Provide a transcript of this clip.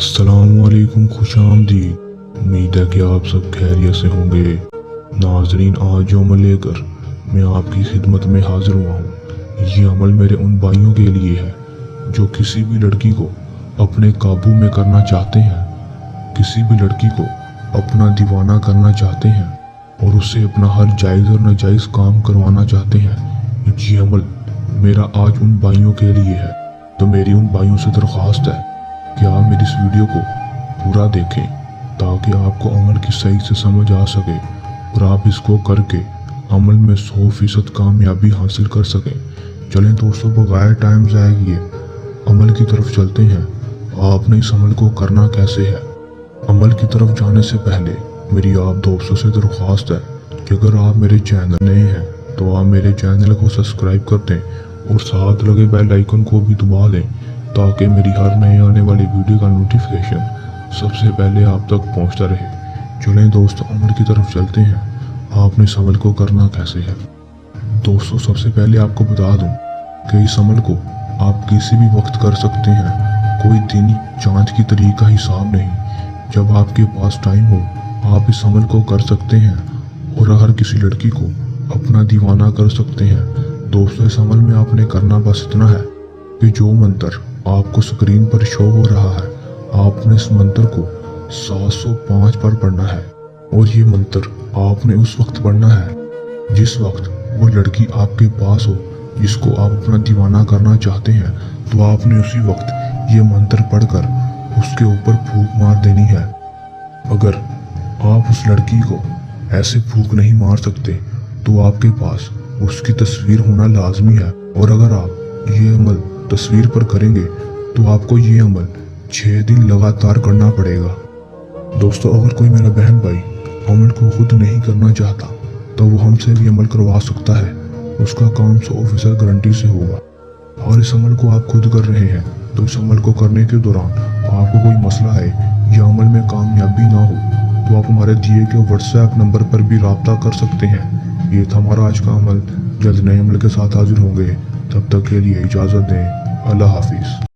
अस्सलाम वालेकुम, खुश आमदीद। उम्मीद है कि आप सब खैरियत से होंगे। नाजरीन, आज जो अमल लेकर मैं आपकी खिदमत में हाजिर हुआ हूँ, ये अमल मेरे उन भाइयों के लिए है जो किसी भी लड़की को अपने काबू में करना चाहते हैं, किसी भी लड़की को अपना दीवाना करना चाहते हैं और उससे अपना हर जायज़ और नाजायज़ काम करवाना चाहते हैं। ये अमल मेरा आज उन भाइयों के लिए है। तो मेरी उन भाइयों से दरख्वास्त है कि आप मेरी इस वीडियो को पूरा देखें ताकि आपको अमल की सही से समझ आ सके और आप इसको करके अमल में 100% कामयाबी हासिल कर सकें। चलें दोस्तों, बगैर टाइम ज़ाया किए अमल की तरफ चलते हैं। आपने इस अमल को करना कैसे है। अमल की तरफ जाने से पहले मेरी आप दोस्तों से दरख्वास्त है कि अगर आप मेरे चैनल नए हैं तो आप मेरे चैनल को सब्सक्राइब कर दें और साथ लगे बेल आइकन को भी दबा लें ताकि मेरी हर नए आने वाली वीडियो का नोटिफिकेशन सबसे पहले आप तक पहुंचता रहे। चलें दोस्तों, अमल की तरफ चलते हैं। आपने इस अमल को करना कैसे है। दोस्तों, सबसे पहले आपको बता दूं कि इस अमल को आप किसी भी वक्त कर सकते हैं। कोई दिन चाँद की तारीख का हिसाब नहीं। जब आपके पास टाइम हो आप इस अमल को कर सकते हैं और हर किसी लड़की को अपना दीवाना कर सकते हैं। दोस्तों, इस अमल में आपने करना बस इतना है कि जो मंत्र आपको स्क्रीन पर शो हो रहा है, आपने इस मंत्र को 705 पर पढ़ना है और ये मंत्र आपने उस वक्त पढ़ना है जिस वक्त वो लड़की आपके पास हो जिसको आप अपना दीवाना करना चाहते हैं। तो आपने उसी वक्त ये मंत्र पढ़कर उसके ऊपर फूंक मार देनी है। अगर आप उस लड़की को ऐसे फूंक नहीं मार सकते तो आपके पास उसकी तस्वीर होना लाजमी है। और अगर आप ये अमल तस्वीर पर करेंगे तो आपको ये अमल 6 दिन लगातार करना पड़ेगा। दोस्तों, अगर कोई मेरा बहन भाई अमल को खुद नहीं करना चाहता तो वो हमसे भी अमल करवा सकता है। उसका काम 100% गारंटी से होगा। और इस अमल को आप खुद कर रहे हैं तो इस अमल को करने के दौरान आपको कोई मसला है या अमल में कामयाबी ना हो तो आप हमारे दिए गए व्हाट्सएप नंबर पर भी रब्ता कर सकते हैं। ये था हमारा आज का अमल। जल्द नए अमल के साथ हाजिर होंगे। तब तक के लिए इजाज़त दें। अल्लाह हाफिज़।